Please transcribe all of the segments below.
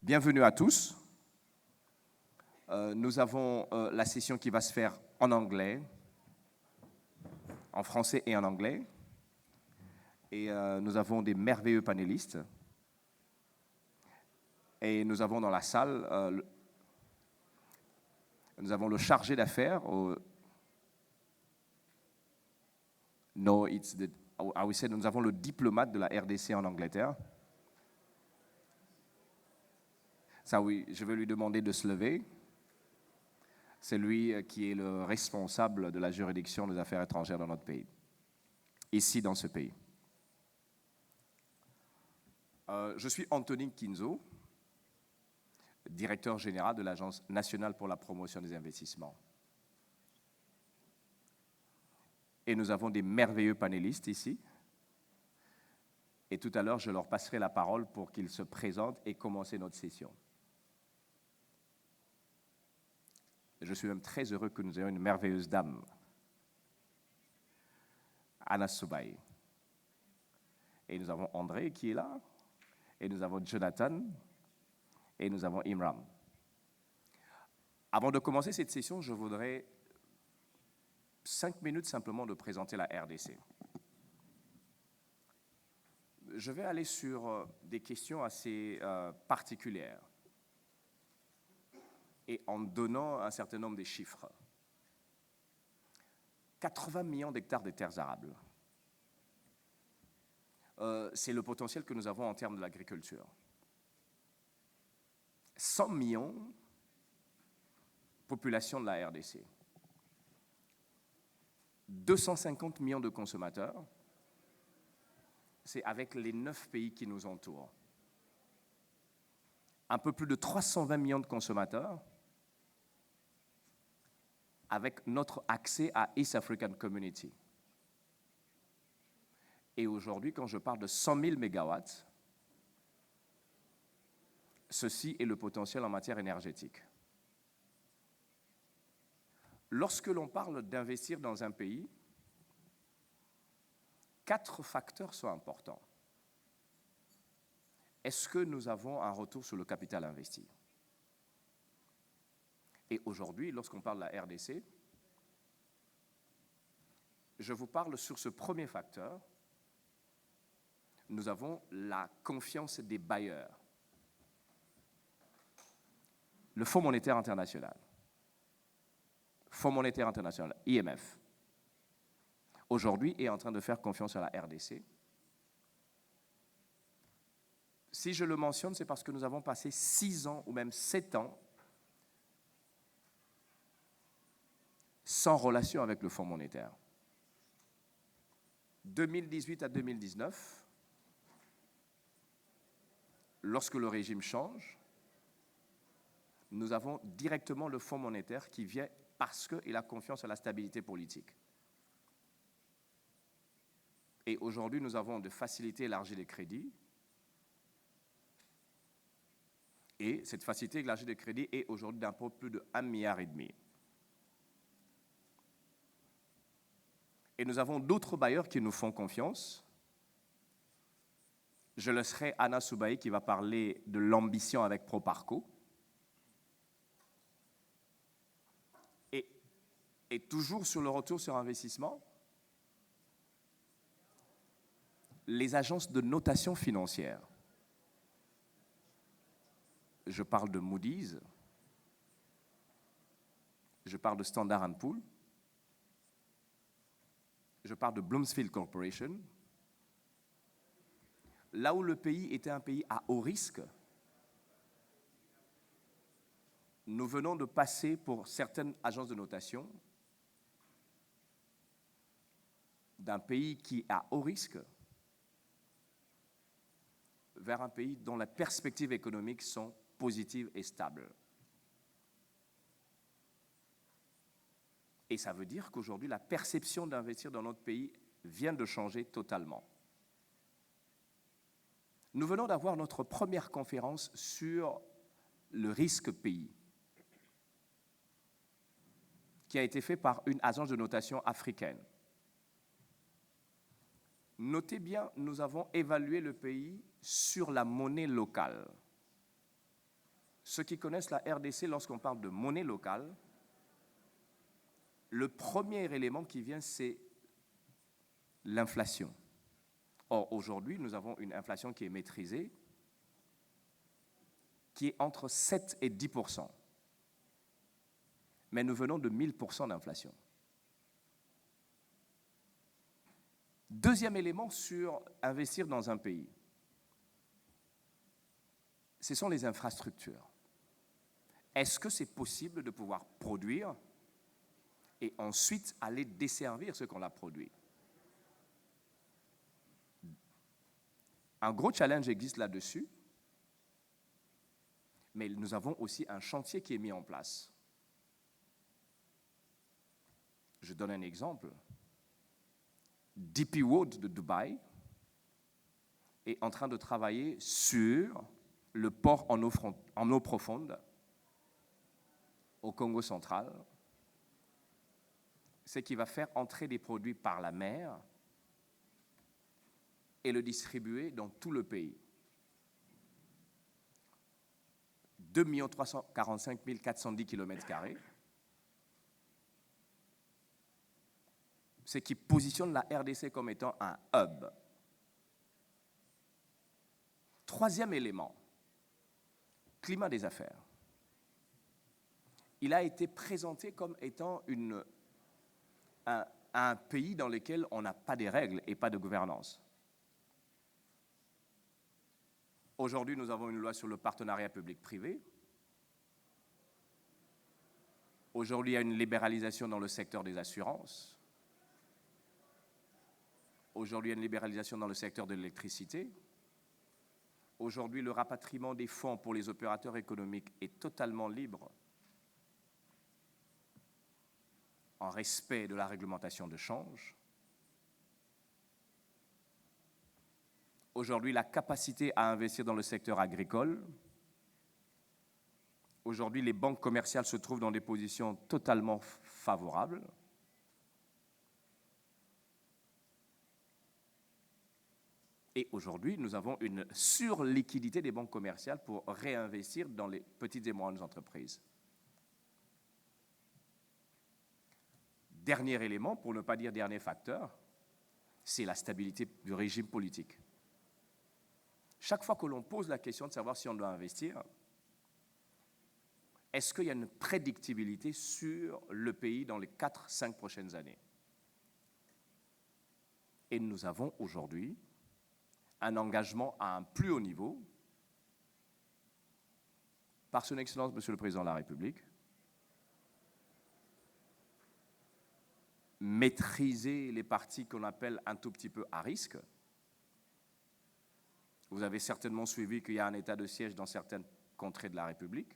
Bienvenue à tous. Nous avons la session qui va se faire en anglais, en français et en anglais. Et nous avons des merveilleux panélistes. Et nous avons dans la salle, nous avons le chargé d'affaires. No, it's the, I would say, nous avons le diplomate de la RDC en Angleterre. Ça oui, je vais lui demander de se lever. C'est lui qui est le responsable de la juridiction des affaires étrangères dans notre pays, ici dans ce pays. Je suis Anthony Kinzo, directeur général de l'Agence nationale pour la promotion des investissements. Et nous avons des merveilleux panélistes ici. Et tout à l'heure, je leur passerai la parole pour qu'ils se présentent et commencer notre session. Je suis même très heureux que nous ayons une merveilleuse dame, Anna Soubaï. Et nous avons André qui est là, et nous avons Jonathan, et nous avons Imran. Avant de commencer cette session, je voudrais 5 minutes simplement de présenter la RDC. Je vais aller sur des questions assez particulières et en donnant un certain nombre de chiffres. 80 millions d'hectares de terres arables. C'est le potentiel que nous avons en termes de l'agriculture. 100 millions population de la RDC. 250 millions de consommateurs. C'est avec les 9 pays qui nous entourent. Un peu plus de 320 millions de consommateurs avec notre accès à East African Community. Et aujourd'hui, quand je parle de 100 000 mégawatts, ceci est le potentiel en matière énergétique. Lorsque l'on parle d'investir dans un pays, 4 facteurs sont importants. Est-ce que nous avons un retour sur le capital investi? Et aujourd'hui, lorsqu'on parle de la RDC, je vous parle sur ce premier facteur. Nous avons la confiance des bailleurs. Le Fonds monétaire international, IMF, aujourd'hui est en train de faire confiance à la RDC. Si je le mentionne, c'est parce que nous avons passé 6 ans ou même 7 ans sans relation avec le Fonds monétaire. 2018 à 2019, lorsque le régime change, nous avons directement le Fonds monétaire qui vient parce qu'il a confiance à la stabilité politique. Et aujourd'hui, nous avons de faciliter élargir les crédits. Et cette facilité élargie des crédits est aujourd'hui d'un peu plus de 1,5 milliard. Et nous avons d'autres bailleurs qui nous font confiance. Je laisserai Anna Soubaï qui va parler de l'ambition avec Proparco. Et toujours sur le retour sur investissement, les agences de notation financière. Je parle de Moody's, je parle de Standard & Poor's, je parle de Bloomsfield Corporation. Là où le pays était un pays à haut risque, nous venons de passer pour certaines agences de notation d'un pays qui est à haut risque vers un pays dont les perspectives économiques sont positives et stables. Et ça veut dire qu'aujourd'hui, la perception d'investir dans notre pays vient de changer totalement. Nous venons d'avoir notre première conférence sur le risque pays, qui a été faite par une agence de notation africaine. Notez bien, nous avons évalué le pays sur la monnaie locale. Ceux qui connaissent la RDC, lorsqu'on parle de monnaie locale, le premier élément qui vient, c'est l'inflation. Or, aujourd'hui, nous avons une inflation qui est maîtrisée, qui est entre 7 et 10%. Mais nous venons de 1000% d'inflation. Deuxième élément sur investir dans un pays, ce sont les infrastructures. Est-ce que c'est possible de pouvoir produire et ensuite aller desservir ce qu'on a produit? Un gros challenge existe là-dessus, mais nous avons aussi un chantier qui est mis en place. Je donne un exemple. DP World de Dubaï est en train de travailler sur le port en eau profonde au Congo central, ce qui va faire entrer des produits par la mer et le distribuer dans tout le pays. 2 345 410 km², ce qui positionne la RDC comme étant un hub. Troisième élément, climat des affaires. Il a été présenté comme étant un pays dans lequel on n'a pas de règles et pas de gouvernance. Aujourd'hui, nous avons une loi sur le partenariat public-privé. Aujourd'hui, il y a une libéralisation dans le secteur des assurances. Aujourd'hui, il y a une libéralisation dans le secteur de l'électricité. Aujourd'hui, le rapatriement des fonds pour les opérateurs économiques est totalement libre en respect de la réglementation de change. Aujourd'hui, la capacité à investir dans le secteur agricole. Aujourd'hui, les banques commerciales se trouvent dans des positions totalement favorables. Et aujourd'hui, nous avons une surliquidité des banques commerciales pour réinvestir dans les petites et moyennes entreprises. Dernier élément, pour ne pas dire dernier facteur, c'est la stabilité du régime politique. Chaque fois que l'on pose la question de savoir si on doit investir, est-ce qu'il y a une prédictibilité sur le pays dans les 4-5 prochaines années? Et nous avons aujourd'hui un engagement à un plus haut niveau par son Excellence, Monsieur le Président de la République, maîtriser les parties qu'on appelle un tout petit peu à risque. Vous avez certainement suivi qu'il y a un état de siège dans certaines contrées de la République.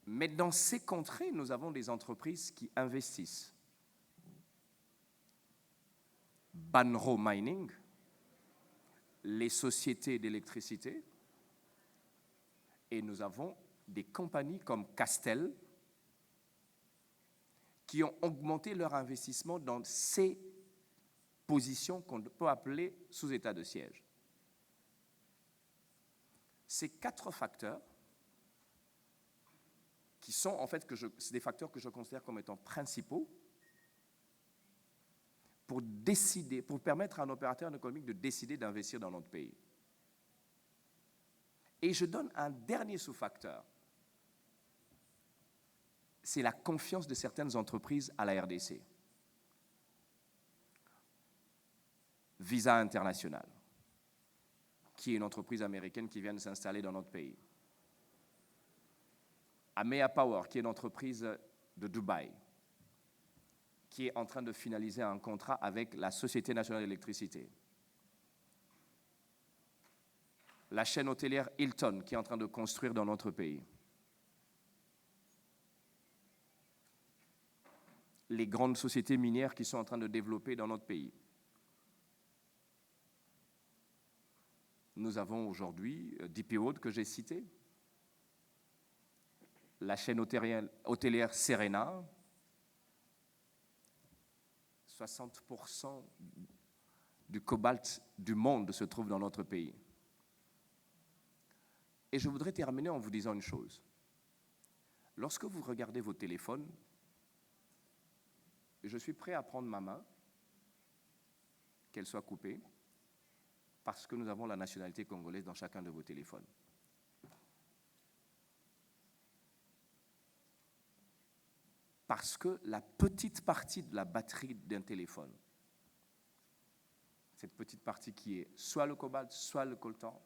Mais dans ces contrées, nous avons des entreprises qui investissent. Banro Mining, les sociétés d'électricité, et nous avons des compagnies comme Castel qui ont augmenté leur investissement dans ces positions qu'on peut appeler sous état de siège. Ces 4 facteurs qui sont en fait, c'est des facteurs que je considère comme étant principaux pour décider, pour permettre à un opérateur économique de décider d'investir dans notre pays. Et je donne un dernier sous-facteur. C'est la confiance de certaines entreprises à la RDC. Visa International, qui est une entreprise américaine qui vient de s'installer dans notre pays. Amea Power, qui est une entreprise de Dubaï, qui est en train de finaliser un contrat avec la Société nationale d'électricité. La chaîne hôtelière Hilton, qui est en train de construire dans notre pays. Les grandes sociétés minières qui sont en train de développer dans notre pays. Nous avons aujourd'hui DP World que j'ai cité, la chaîne hôtelière Serena, 60% du cobalt du monde se trouve dans notre pays. Et je voudrais terminer en vous disant une chose. Lorsque vous regardez vos téléphones, je suis prêt à prendre ma main, qu'elle soit coupée, parce que nous avons la nationalité congolaise dans chacun de vos téléphones. Parce que la petite partie de la batterie d'un téléphone, cette petite partie qui est soit le cobalt, soit le coltan,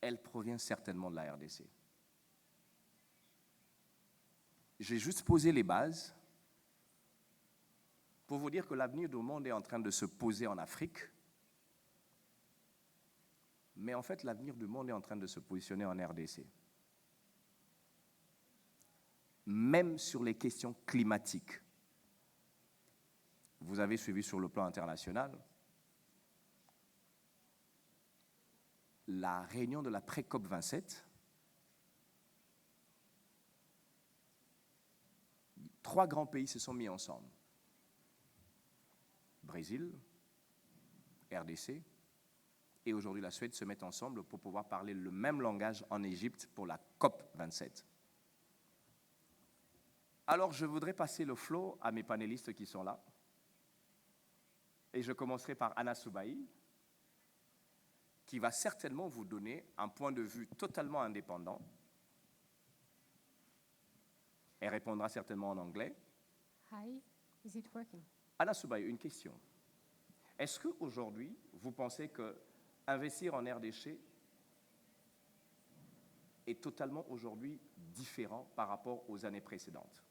elle provient certainement de la RDC. J'ai juste posé les bases pour vous dire que l'avenir du monde est en train de se poser en Afrique, mais en fait l'avenir du monde est en train de se positionner en RDC. Même sur les questions climatiques. Vous avez suivi sur le plan international la réunion de la pré-COP 27. 3 grands pays se sont mis ensemble. Brésil, RDC et aujourd'hui la Suède se mettent ensemble pour pouvoir parler le même langage en Égypte pour la COP 27. Alors, je voudrais passer le flow à mes panélistes qui sont là. Et je commencerai par Anna Soubaï, qui va certainement vous donner un point de vue totalement indépendant. Elle répondra certainement en anglais. Hi, is it working? Anna Soubaï, une question. Est-ce qu'aujourd'hui, vous pensez qu'investir en RDC est totalement aujourd'hui différent par rapport aux années précédentes?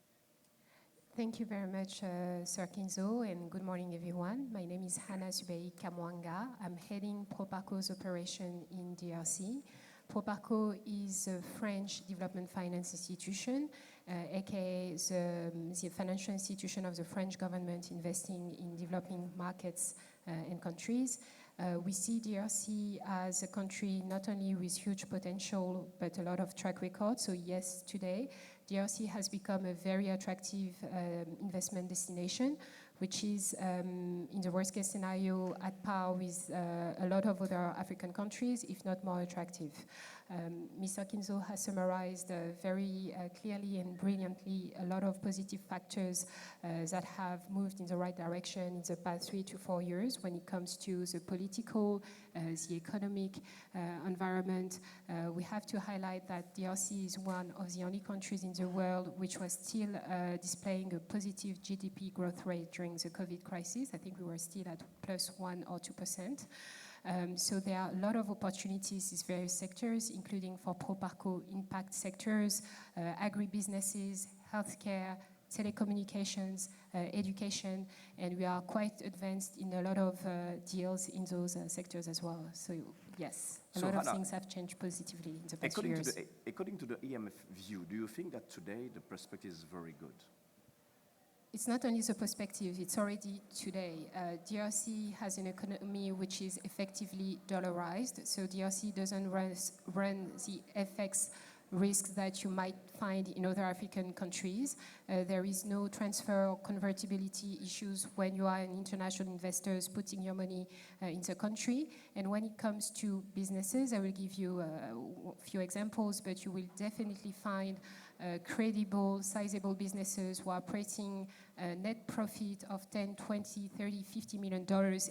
Thank you very much, Sir Kinzo, and good morning, everyone. My name is Hannah Subei Kamwanga. I'm heading Proparco's operation in DRC. Proparco is a French development finance institution, aka the financial institution of the French government investing in developing markets and countries. We see DRC as a country not only with huge potential, but a lot of track record. So yes, today, DRC has become a very attractive investment destination, which is, in the worst case scenario, at par with a lot of other African countries, if not more attractive. Mr. Kinzo has summarized very clearly and brilliantly a lot of positive factors that have moved in the right direction in the past 3 to 4 years when it comes to the political, the economic environment. We have to highlight that DRC is one of the only countries in the world which was still displaying a positive GDP growth rate during the COVID crisis. I think we were still at +1 or 2%. So there are a lot of opportunities in various sectors, including for Proparco impact sectors, agribusinesses, healthcare, telecommunications, education, and we are quite advanced in a lot of deals in those sectors as well. So yes, a lot of things have changed positively in the past years. According to the EMF view, do you think that today the perspective is very good? It's not only the perspective, it's already today. DRC has an economy which is effectively dollarized, so DRC doesn't run the FX risks that you might find in other African countries. There is no transfer or convertibility issues when you are an international investor putting your money in the country. And when it comes to businesses, I will give you a few examples, but you will definitely find credible, sizable businesses who are operating a net profit of $10, $20, $30, $50 million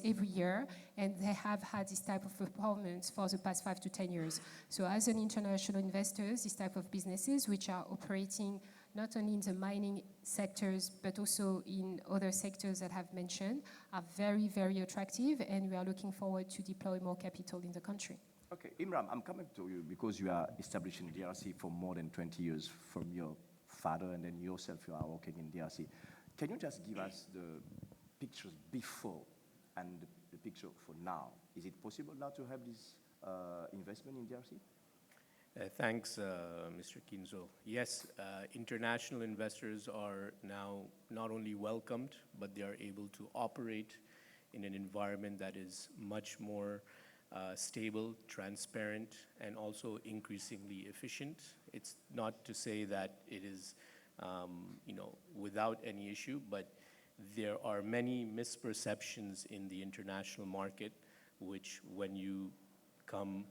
every year, and they have had this type of performance for the past 5 to 10 years. So as an international investor, this type of businesses, which are operating not only in the mining sectors, but also in other sectors that I've mentioned, are very, very attractive, and we are looking forward to deploy more capital in the country. Okay, Imran, I'm coming to you because you are established in DRC for more than 20 years from your father, and then yourself you are working in DRC. Can you just give us the pictures before and the picture for now? Is it possible now to have this investment in DRC? Thanks, Mr. Kinzo. Yes, international investors are now not only welcomed, but they are able to operate in an environment that is much more stable, transparent, and also increasingly efficient. It's not to say that it is, without any issue, but there are many misperceptions in the international market, which when you become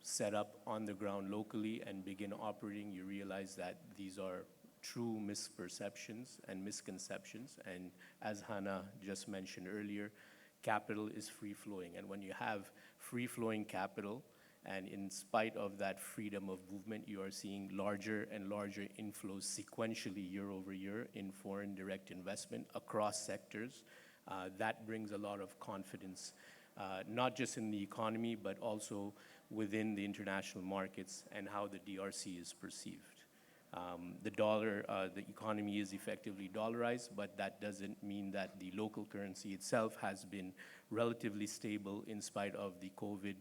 set up on the ground locally and begin operating, you realize that these are true misperceptions and misconceptions. And as Hannah just mentioned earlier, capital is free-flowing. And when you have free-flowing capital, and in spite of that freedom of movement, you are seeing larger and larger inflows sequentially year over year in foreign direct investment across sectors. That brings a lot of confidence, not just in the economy, but also within the international markets and how the DRC is perceived. The economy is effectively dollarized, but that doesn't mean that the local currency itself has been relatively stable in spite of the COVID,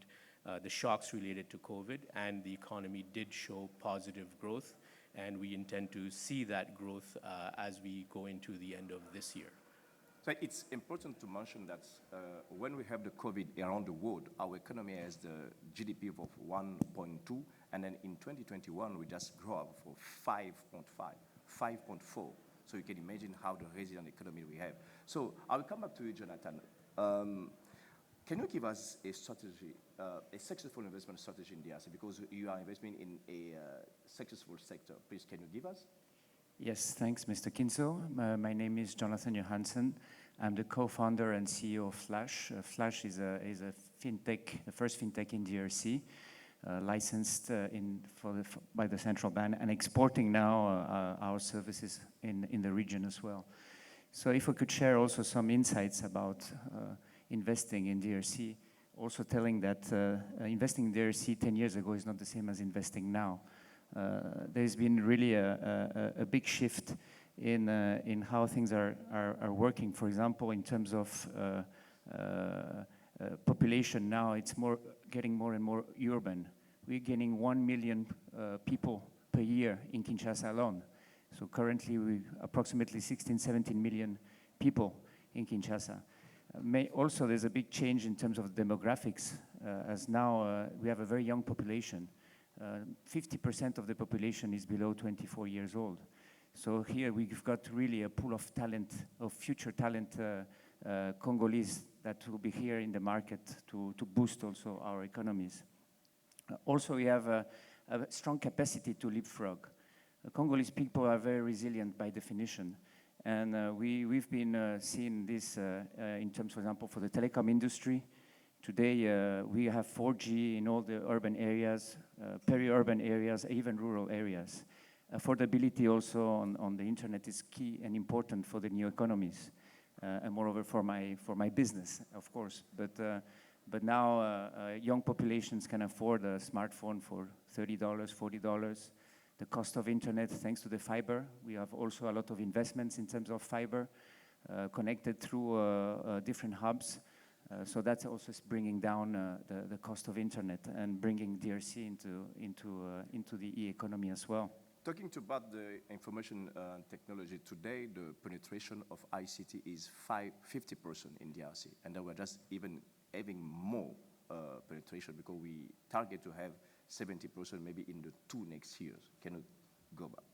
the shocks related to COVID, and the economy did show positive growth, and we intend to see that growth as we go into the end of this year. So it's important to mention that when we have the COVID around the world, our economy has the GDP of 1.2, and then in 2021, we just grew up for 5.5, 5.4. So you can imagine how the resilient economy we have. So I will come back to you, Jonathan. Can you give us a strategy, a successful investment strategy in DRC? Because you are investing in a successful sector. Please, can you give us? Yes, thanks, Mr. Kinzo. My name is Jonathan Johansen. I'm the co-founder and CEO of Flash. Flash is a fintech, the first fintech in DRC, licensed by the central bank and exporting now our services in the region as well. So if we could share also some insights about investing in DRC, also telling that investing in DRC 10 years ago is not the same as investing now. There's been really a big shift in how things are working. For example, in terms of population now, it's getting more and more urban. We're gaining 1 million people per year in Kinshasa alone. So currently, we approximately 16, 17 million people in Kinshasa. Also, there's a big change in terms of demographics, as now we have a very young population. 50% of the population is below 24 years old. So here we've got really a pool of talent, of future talent Congolese that will be here in the market to boost also our economies. Also, we have a strong capacity to leapfrog. Congolese people are very resilient by definition. And we've been seeing this in terms, for example, for the telecom industry. Today, we have 4G in all the urban areas, peri-urban areas, even rural areas. Affordability also on the internet is key and important for the new economies, and moreover for my business, of course. But now young populations can afford a smartphone for $30, $40. The cost of internet, thanks to the fiber, we have also a lot of investments in terms of fiber connected through different hubs. So that's also bringing down the cost of internet and bringing DRC into the e-economy as well. Talking about the information technology today, the penetration of ICT is 50% in DRC, and then we're just even having more penetration because we target to have 70% maybe in the 2 next years. Can you go back?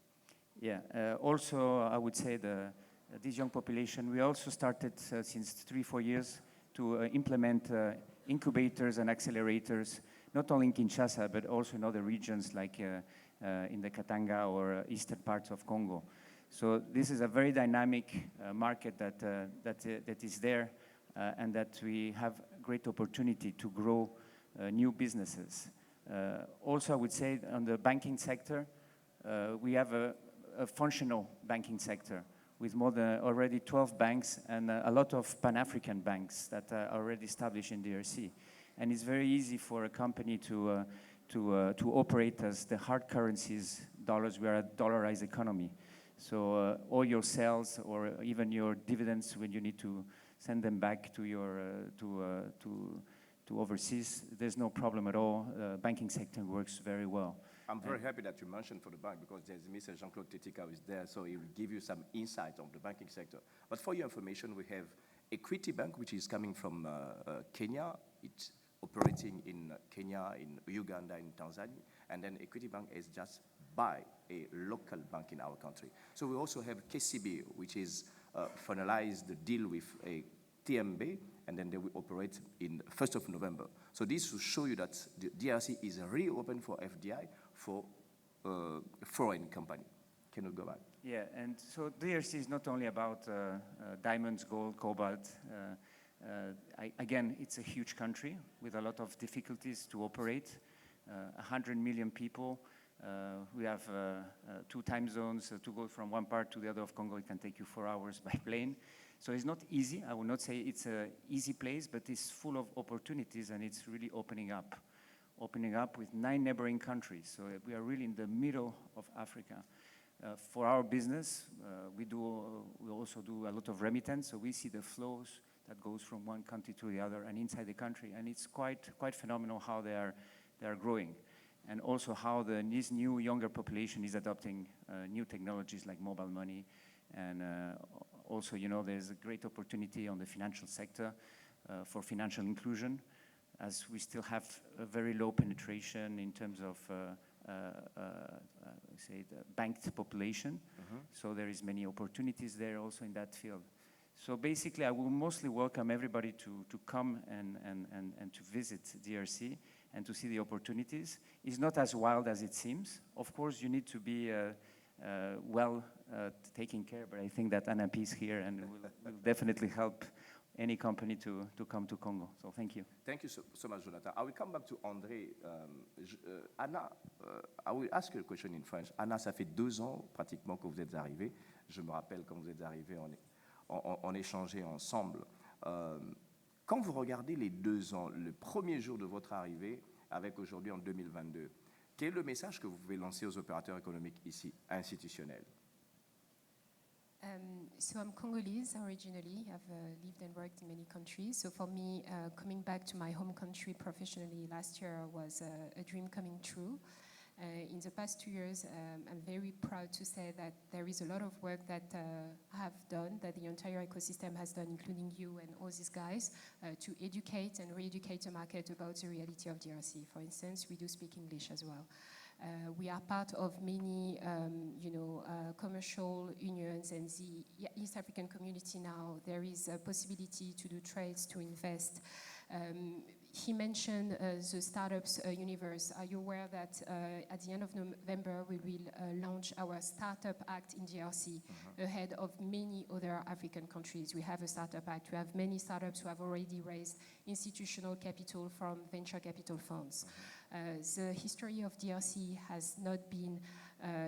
Yeah. Also, I would say this young population, we also started since 3-4 years to implement incubators and accelerators, not only in Kinshasa, but also in other regions like in the Katanga or eastern parts of Congo. So this is a very dynamic market that is there and that we have great opportunity to grow new businesses. Also, I would say on the banking sector, we have a functional banking sector with more than already 12 banks and a lot of Pan-African banks that are already established in DRC. And it's very easy for a company to operate as the hard currencies, dollars. We are a dollarized economy. So all your sales or even your dividends, when you need to send them back to your to overseas, there's no problem at all. Banking sector works very well. I'm very happy that you mentioned for the bank because there's Mr. Jean-Claude Tetika who is there, so he will give you some insight on the banking sector. But for your information, we have Equity Bank, which is coming from Kenya. It's operating in Kenya, in Uganda, in Tanzania, and then Equity Bank is just buy a local bank in our country. So we also have KCB, which is finalized the deal with a TMB, and then they will operate in 1st of November. So this will show you that the DRC is really open for FDI for foreign company. Can you go back? Yeah, and so DRC is not only about diamonds, gold, cobalt. Again, it's a huge country with a lot of difficulties to operate. 100 million people. We have 2 time zones. To go from one part to the other of Congo, it can take you 4 hours by plane. So it's not easy. I would not say it's an easy place, but it's full of opportunities, and it's really opening up with 9 neighboring countries. So we are really in the middle of Africa. For our business, we also do a lot of remittance, so we see the flows that goes from one country to the other and inside the country, and it's quite phenomenal how they are growing, and also how this new younger population is adopting new technologies like mobile money, and also, you know, there's a great opportunity on the financial sector for financial inclusion, as we still have a very low penetration in terms of say the banked population. So there is many opportunities there also in that field. So basically, I will mostly welcome everybody to come and to visit DRC and to see the opportunities. It's not as wild as it seems. Of course, you need to be well taken care, but I think that ANAP is here and will definitely help any company to come to Congo. So thank you. Thank you so much, Jonathan. I will come back to André. Anna, I will ask you a question in French. Anna, ça fait 2 ans pratiquement que vous êtes arrivée. Je me rappelle quand vous êtes arrivée, on échangeait ensemble. Quand vous regardez les 2 ans, le premier jour de votre arrivée avec aujourd'hui en 2022, quel est le message que vous pouvez lancer aux opérateurs économiques ici, institutionnels? So I'm Congolese originally. I've lived and worked in many countries. So for me, coming back to my home country professionally last year was a dream coming true. In the past 2 years, I'm very proud to say that there is a lot of work that I have done, that the entire ecosystem has done, including you and all these guys, to educate and re-educate the market about the reality of DRC. For instance, we do speak English as well. We are part of many, commercial unions and the East African community now. There is a possibility to do trades, to invest. He mentioned the startups universe. Are you aware that at the end of November we will launch our Startup Act in DRC ahead of many other African countries? We have a Startup Act. We have many startups who have already raised institutional capital from venture capital funds. The history of DRC has not been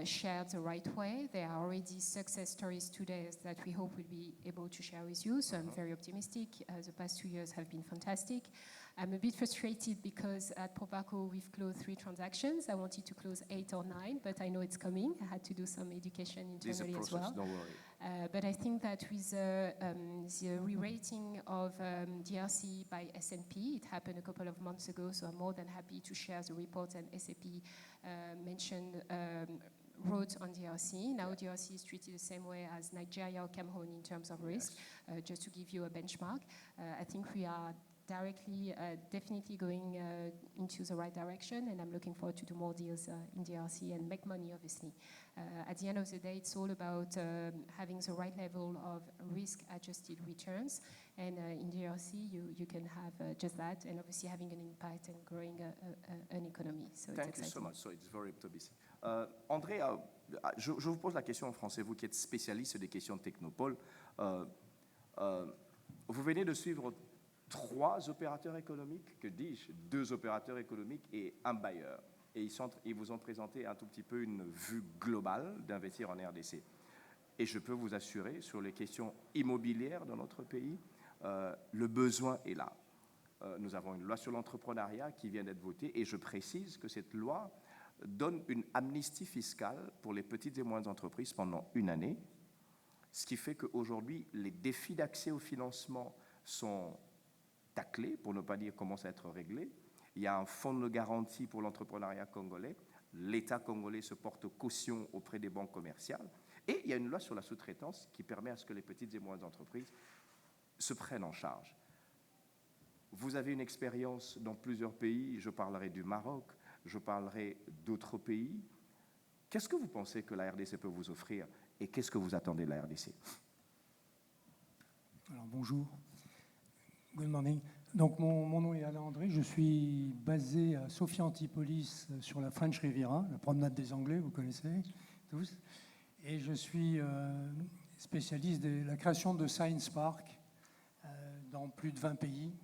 shared the right way. There are already success stories today that we hope we'll be able to share with you, so I'm very optimistic. The past 2 years have been fantastic. I'm a bit frustrated because at Proparco we've closed 3 transactions. I wanted to close 8 or 9, but I know it's coming. I had to do some education internally as well. Don't worry. But I think that with the re-rating of DRC by S&P, it happened a couple of months ago, so I'm more than happy to share the report and S&P mentioned wrote on DRC. Now DRC is treated the same way as Nigeria or Cameroon in terms of risk, just to give you a benchmark. I think we are definitely going into the right direction, and I'm looking forward to do more deals in DRC and make money, obviously. At the end of the day, it's all about having the right level of risk-adjusted returns, and in DRC, you can have just that, and obviously having an impact and growing an economy. So Thank you so much. So it's very optimistic. André, je vous pose la question en français, vous qui êtes spécialiste des questions de Technopole. Vous venez de suivre 3 opérateurs économiques, que dis-je, 2 opérateurs économiques et un bailleur. Et ils vous ont présenté un tout petit peu une vue globale d'investir en RDC. Et je peux vous assurer, sur les questions immobilières dans notre pays, le besoin est là. Nous avons une loi sur l'entrepreneuriat qui vient d'être votée, et je précise que cette loi donne une amnistie fiscale pour les petites et moyennes entreprises pendant 1 année, ce qui fait qu'aujourd'hui, les défis d'accès au financement sont taclés, pour ne pas dire commencent à être réglés. Il y a un fonds de garantie pour l'entrepreneuriat congolais. L'État congolais se porte caution auprès des banques commerciales. Et il y a une loi sur la sous-traitance qui permet à ce que les petites et moyennes entreprises se prennent en charge. Vous avez une expérience dans plusieurs pays. Je parlerai du Maroc, je parlerai d'autres pays. Qu'est-ce que vous pensez que la RDC peut vous offrir et qu'est-ce que vous attendez de la RDC? Alors bonjour. Good morning. Donc mon nom est Alain André, je suis basé à Sophia Antipolis sur la French Riviera, la promenade des Anglais, vous connaissez tous. Et je suis spécialiste de la création de Science Park dans plus de 20 pays.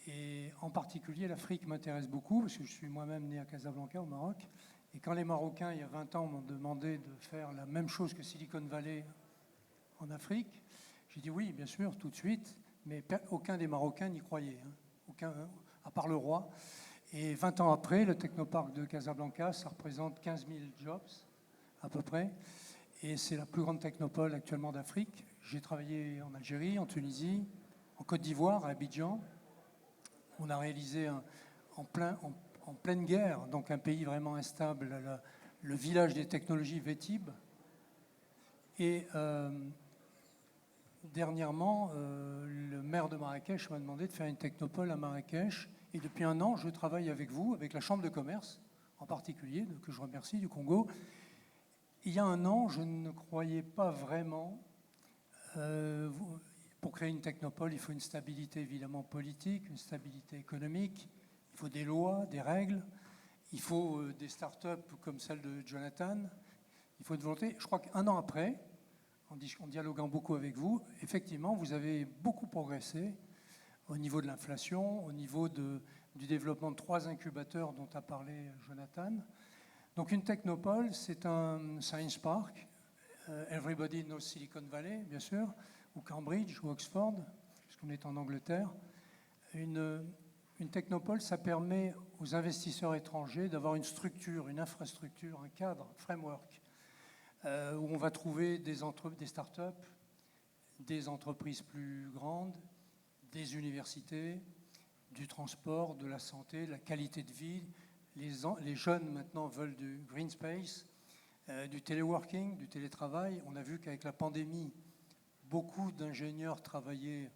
Et en particulier, l'Afrique m'intéresse beaucoup parce que je suis moi-même né à Casablanca, au Maroc. Et quand les Marocains, il y a 20 ans, m'ont demandé de faire la même chose que Silicon Valley en Afrique, j'ai dit oui, bien sûr, tout de suite, mais aucun des Marocains n'y croyait, hein. Aucun, à part le roi. Et 20 ans après, le Technoparc de Casablanca, ça représente 15 000 jobs, à peu près. Et c'est la plus grande technopole actuellement d'Afrique. J'ai travaillé en Algérie, en Tunisie, en Côte d'Ivoire, à Abidjan. On a réalisé en pleine guerre, donc un pays vraiment instable, le village des technologies Vétib. Et dernièrement, le maire de Marrakech m'a demandé de faire une technopole à Marrakech. Et depuis un an, je travaille avec vous, avec la Chambre de commerce en particulier, que je remercie, du Congo. Il y a un an, je ne croyais pas vraiment. Pour créer une technopole, il faut une stabilité évidemment politique, une stabilité économique, il faut des lois, des règles, il faut des start-up comme celle de Jonathan, il faut une volonté. Je crois qu'un an après, en dialoguant beaucoup avec vous, effectivement, vous avez beaucoup progressé au niveau de l'inflation, au niveau du développement de 3 incubateurs dont a parlé Jonathan. Donc une technopole, c'est un science park. Everybody knows Silicon Valley, bien sûr, ou Cambridge, ou Oxford, puisqu'on est en Angleterre. Une technopole, ça permet aux investisseurs étrangers d'avoir une structure, une infrastructure, un cadre, un framework, où on va trouver des start-up, des entreprises plus grandes, des universités, du transport, de la santé, de la qualité de vie. Les jeunes, maintenant, veulent du green space, du téléworking, du télétravail. On a vu qu'avec la pandémie, beaucoup d'ingénieurs travaillaient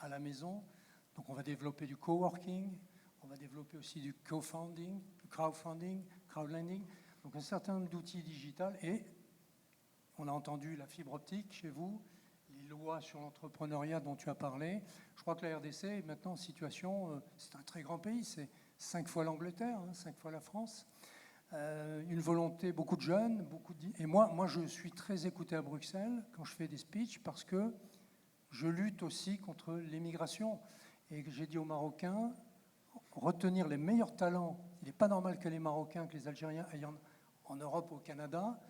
à la maison. Donc on va développer du coworking, on va développer aussi du crowdfunding, crowdlending. Donc un certain nombre d'outils digitaux. Et on a entendu la fibre optique chez vous, les lois sur l'entrepreneuriat dont tu as parlé. Je crois que la RDC est maintenant en situation, c'est un très grand pays, c'est 5 fois l'Angleterre, 5 fois la France. Une volonté, beaucoup de jeunes, et moi je suis très écouté à Bruxelles quand je fais des speeches parce que je lutte aussi contre l'immigration. Et j'ai dit aux Marocains, retenir les meilleurs talents. Il n'est pas normal que les Marocains, que les Algériens aillent en Europe, au Canada.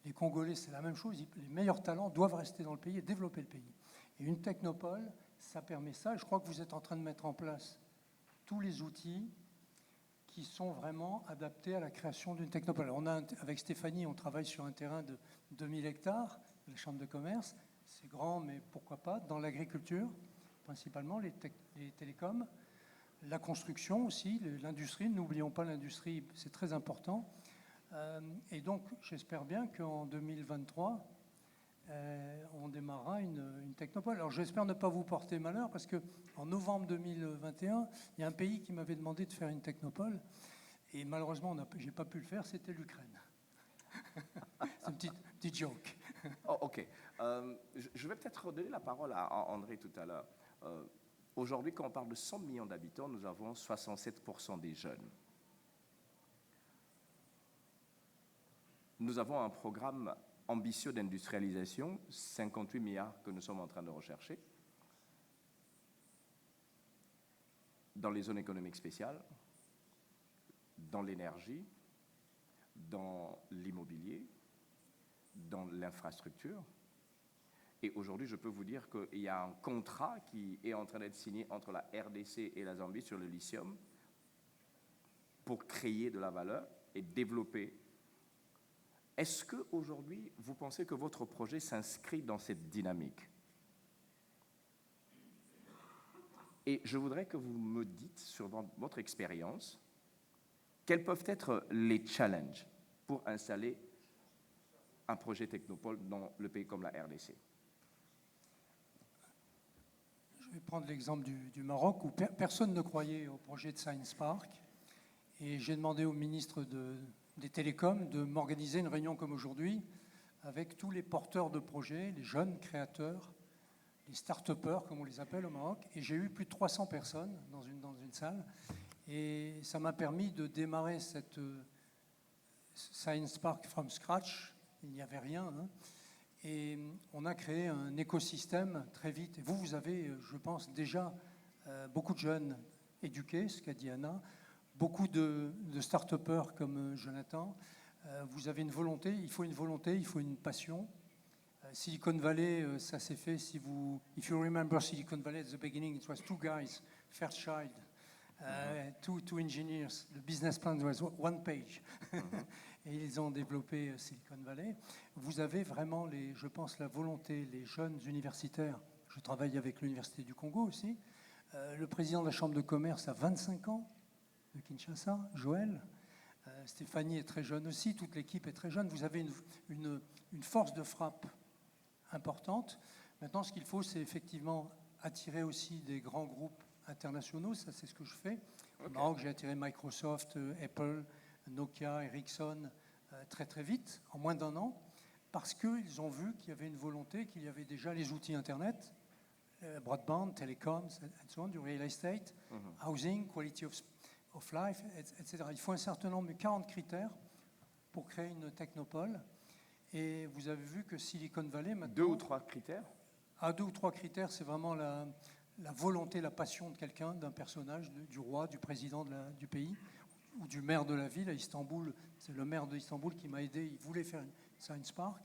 Les Congolais, c'est la même chose. Les meilleurs talents doivent rester dans le pays et développer le pays. Et une technopole, ça permet ça. Je crois que vous êtes en train de mettre en place tous les outils qui sont vraiment adaptés à la création d'une technopole. Avec Stéphanie, on travaille sur un terrain de 2000 hectares, la Chambre de commerce. C'est grand, mais pourquoi pas, dans l'agriculture, principalement, les télécoms, la construction aussi, l'industrie. N'oublions pas l'industrie, c'est très important. Et donc, j'espère bien qu'en 2023, on démarrera une technopole. Alors, j'espère ne pas vous porter malheur, parce qu'en novembre 2021, il y a un pays qui m'avait demandé de faire une technopole, et malheureusement, je n'ai pas pu le faire, c'était l'Ukraine. C'est un petit joke. Oh, OK. Je vais peut-être redonner la parole à André tout à l'heure. Aujourd'hui, quand on parle de 100 millions d'habitants, nous avons 67% des jeunes. Nous avons un programme ambitieux d'industrialisation, 58 milliards que nous sommes en train de rechercher, dans les zones économiques spéciales, dans l'énergie, dans l'immobilier, dans l'infrastructure. Et aujourd'hui, je peux vous dire qu'il y a un contrat qui est en train d'être signé entre la RDC et la Zambie sur le lithium pour créer de la valeur et développer. Est-ce qu'aujourd'hui, vous pensez que votre projet s'inscrit dans cette dynamique? Et je voudrais que vous me dites, sur votre expérience, quels peuvent être les challenges pour installer un projet technopole dans le pays comme la RDC? Je vais prendre l'exemple du Maroc, où personne ne croyait au projet de Science Park. Et j'ai demandé au ministre des Télécoms de m'organiser une réunion comme aujourd'hui avec tous les porteurs de projets, les jeunes créateurs, les start-upers, comme on les appelle au Maroc, et j'ai eu plus de 300 personnes dans une salle. Et ça m'a permis de démarrer cette Science Park from scratch. Il n'y avait rien, hein. Et on a créé un écosystème très vite. Et vous avez, je pense, déjà beaucoup de jeunes éduqués, ce qu'a dit Anna, beaucoup de start-upers comme Jonathan. Vous avez une volonté, il faut une passion. Silicon Valley, ça s'est fait, if you remember Silicon Valley at the beginning, it was 2 guys, Fairchild, two engineers. The business plan was 1 page. Et ils ont développé Silicon Valley. Vous avez vraiment, je pense, la volonté, les jeunes universitaires. Je travaille avec l'Université du Congo aussi. Le président de la Chambre de commerce a 25 ans, de Kinshasa, Joël. Stéphanie est très jeune aussi, toute l'équipe est très jeune. Vous avez une force de frappe importante. Maintenant, ce qu'il faut, c'est effectivement attirer aussi des grands groupes internationaux. Ça, c'est ce que je fais. Au Maroc, j'ai attiré Microsoft, Apple, Nokia, Ericsson très très vite, en moins d'1 an, parce qu'ils ont vu qu'il y avait une volonté, qu'il y avait déjà les outils Internet, broadband, telecoms, and so on, du real estate, housing, quality of life, etc. Il faut un certain nombre de 40 critères pour créer une technopole. Et vous avez vu que Silicon Valley maintenant... 2 ou 3 critères? 2 ou 3 critères, c'est vraiment la volonté, la passion de quelqu'un, d'un personnage, du roi, du président du pays, ou du maire de la ville. À Istanbul, c'est le maire d'Istanbul qui m'a aidé, il voulait faire une Science Park.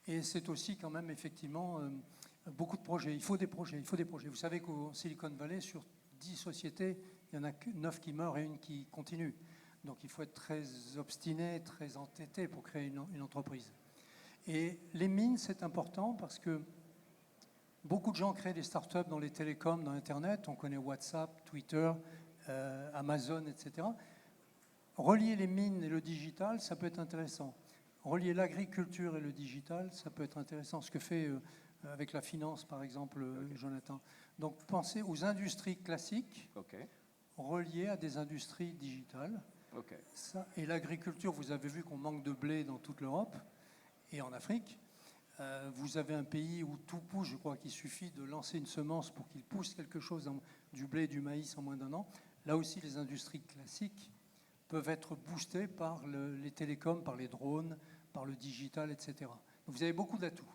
Et c'est aussi quand même effectivement beaucoup de projets. Il faut des projets. Vous savez qu'au Silicon Valley, sur 10 sociétés, il y en a que 9 qui meurent et 1 qui continue. Donc il faut être très obstiné, très entêté pour créer une entreprise. Et les mines, c'est important parce que beaucoup de gens créent des startups dans les télécoms, dans Internet. On connaît WhatsApp, Twitter, Amazon, etc. Relier les mines et le digital, ça peut être intéressant. Relier l'agriculture et le digital, ça peut être intéressant. Ce que fait avec la finance, par exemple, Jonathan. Donc, pensez aux industries classiques reliées à des industries digitales. Et l'agriculture, vous avez vu qu'on manque de blé dans toute l'Europe et en Afrique. Vous avez un pays où tout pousse, je crois qu'il suffit de lancer une semence pour qu'il pousse quelque chose, du blé, du maïs en moins d'1 an. Là aussi, les industries classiques peuvent être boostées par les télécoms, par les drones, par le digital, etc. Donc vous avez beaucoup d'atouts.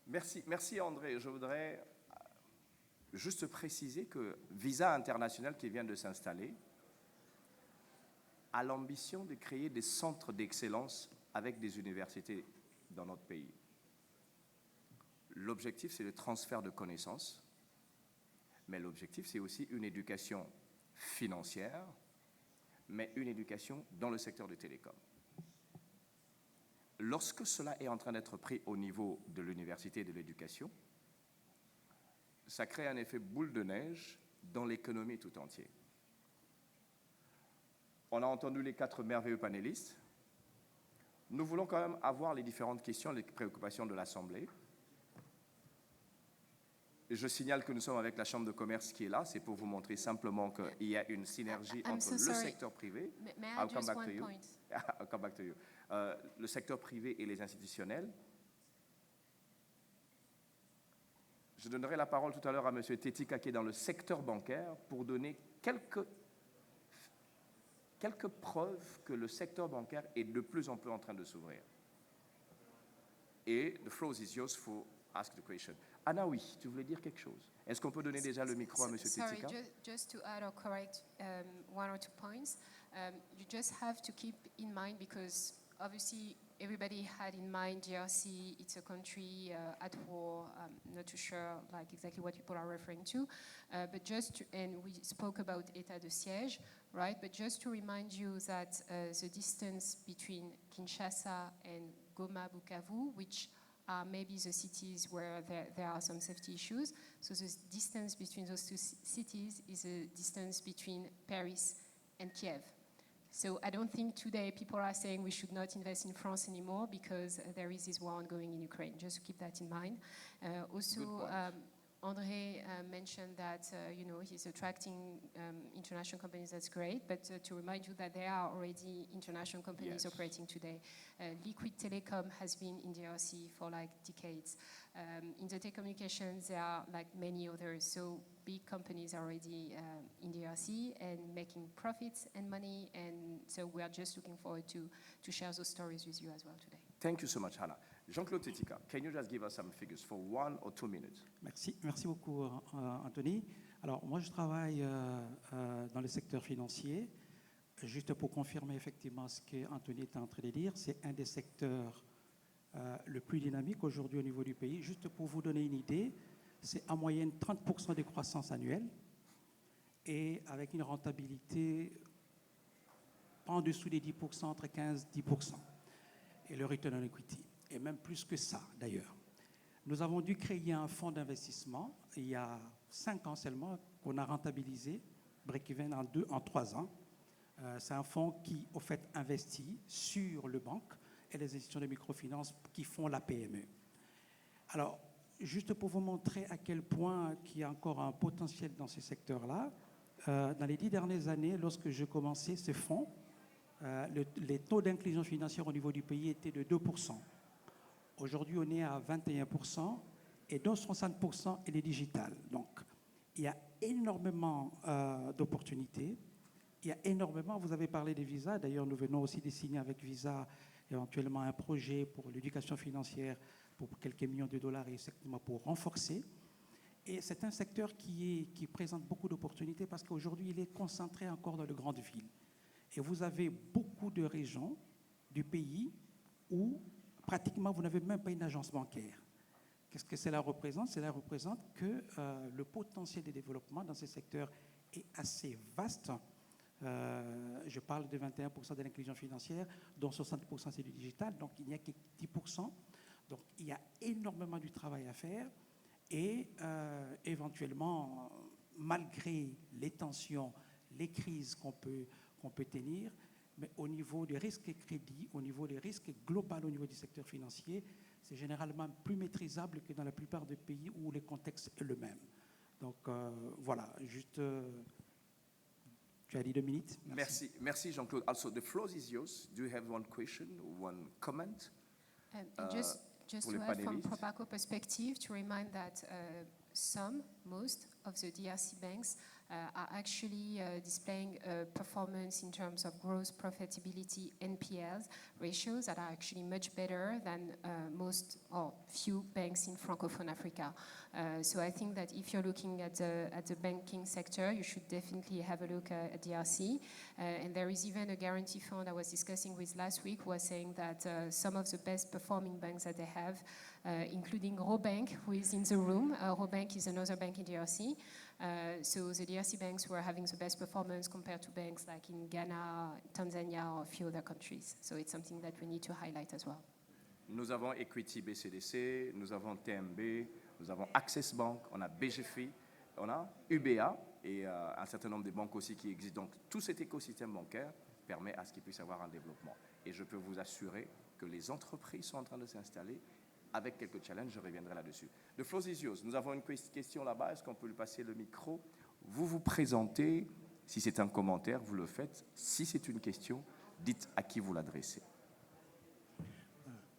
Merci André. Je voudrais juste préciser que Visa International qui vient de s'installer a l'ambition de créer des centres d'excellence avec des universités dans notre pays. L'objectif, c'est le transfert de connaissances, mais l'objectif, c'est aussi une éducation financière, mais une éducation dans le secteur des télécoms. Lorsque cela est en train d'être pris au niveau de l'université et de l'éducation, ça crée un effet boule de neige dans l'économie tout entière. On a entendu les 4 merveilleux panélistes. Nous voulons quand même avoir les différentes questions, les préoccupations de l'Assemblée. Je signale que nous sommes avec la Chambre de commerce qui est là. C'est pour vous montrer simplement qu'il y a une synergie entre le secteur privé. May I just one point? I'll come back to you. Le secteur privé et les institutionnels. Je donnerai la parole tout à l'heure à M. Tetika qui est dans le secteur bancaire pour donner quelques preuves que le secteur bancaire est de plus en plus en train de s'ouvrir. Et the floor is yours for ask the question. Anna, oui, tu voulais dire quelque chose. Est-ce qu'on peut donner déjà le micro à M. Tetika? Sorry, just to add or correct 1 or 2 points, you just have to keep in mind, because obviously everybody had in mind DRC, it's a country at war, not too sure like exactly what people are referring to, but and we spoke about état de siège, right? But just to remind you that the distance between Kinshasa and Goma, Bukavu, which are maybe the cities where there are some safety issues. So the distance between those 2 cities is a distance between Paris and Kiev. So I don't think today people are saying we should not invest in France anymore because there is this war ongoing in Ukraine. Just to keep that in mind. Also, André mentioned that he's attracting international companies. That's great, but to remind you that there are already international companies Yes. operating today. Liquid Telecom has been in DRC for like decades. In the telecommunications, there are like many others. So big companies are already in DRC and making profits and money, and so we are just looking forward to share those stories with you as well today. Thank you so much, Hannah. Jean-Claude Tetika, can you just give us some figures for 1 or 2 minutes? Merci beaucoup, Anthony. Alors, moi, je travaille dans le secteur financier. Juste pour confirmer effectivement ce qu'Anthony était en train de dire, c'est un des secteurs le plus dynamique aujourd'hui au niveau du pays. Juste pour vous donner une idée, c'est en moyenne 30% de croissance annuelle et avec une rentabilité pas en dessous des 10%, entre 15 et 10%. Et le return on equity, et même plus que ça d'ailleurs. Nous avons dû créer un fonds d'investissement il y a 5 ans seulement qu'on a rentabilisé, break-even en 3 ans. C'est un fonds qui, au fait, investit sur le banque et les institutions de microfinance qui font la PME. Alors, juste pour vous montrer à quel point il y a encore un potentiel dans ce secteur-là, dans les 10 dernières années, lorsque je commençais ce fonds, les taux d'inclusion financière au niveau du pays étaient de 2%. Aujourd'hui, on est à 21% et dont 60% est digital. Donc, il y a énormément d'opportunités. Il y a énormément, vous avez parlé des visas. D'ailleurs, nous venons aussi de signer avec Visa éventuellement un projet pour l'éducation financière pour quelques millions de dollars et exactement pour renforcer. Et c'est un secteur qui présente beaucoup d'opportunités parce qu'aujourd'hui, il est concentré encore dans les grandes villes. Et vous avez beaucoup de régions du pays où pratiquement vous n'avez même pas une agence bancaire. Qu'est-ce que cela représente? Cela représente que le potentiel de développement dans ce secteur est assez vaste. Je parle de 21% de l'inclusion financière, dont 60% c'est du digital, donc il n'y a que 10%. Donc il y a énormément de travail à faire et éventuellement, malgré les tensions, les crises qu'on peut tenir, mais au niveau des risques crédits, au niveau des risques globaux au niveau du secteur financier, c'est généralement plus maîtrisable que dans la plupart des pays où le contexte est le même. Donc voilà, juste... Tu as dit 2 minutes. Merci Jean-Claude. Also, the floor is yours. Do you have one question or one comment? Just to add from Proparco perspective, to remind that most of the DRC banks are actually displaying performance in terms of gross profitability NPLs ratios that are actually much better than most or few banks in Francophone Africa. So I think that if you're looking at the banking sector, you should definitely have a look at DRC. And there is even a guarantee fund I was discussing with last week was saying that some of the best performing banks that they have, including Robank, who is in the room. Robank is another bank in DRC. So the DRC banks were having the best performance compared to banks like in Ghana, Tanzania, or a few other countries. So it's something that we need to highlight as well. Nous avons Equity BCDC, nous avons TMB, nous avons Access Bank, on a BGFI, on a UBA et un certain nombre de banques aussi qui existent. Donc tout cet écosystème bancaire permet à ce qu'il puisse avoir un développement. Et je peux vous assurer que les entreprises sont en train de s'installer avec quelques challenges, je reviendrai là-dessus. The floor is yours. Nous avons une question là-bas, est-ce qu'on peut lui passer le micro? Vous vous présentez, si c'est un commentaire, vous le faites. Si c'est une question, dites à qui vous l'adressez.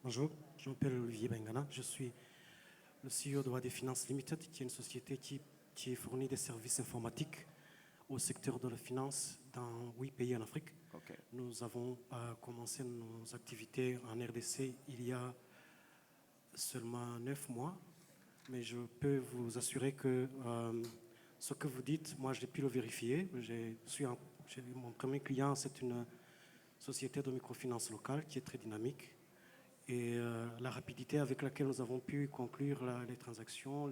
Bonjour, je m'appelle Olivier Bengana, je suis le CEO de Wade Finance Limited, qui est une société qui fournit des services informatiques au secteur de la finance dans 8 pays en Afrique. Okay. Nous avons commencé nos activités en RDC il y a seulement 9 mois, mais je peux vous assurer que ce que vous dites, moi j'ai pu le vérifier. Mon premier client, c'est une société de microfinance locale qui est très dynamique. Et la rapidité avec laquelle nous avons pu conclure les transactions,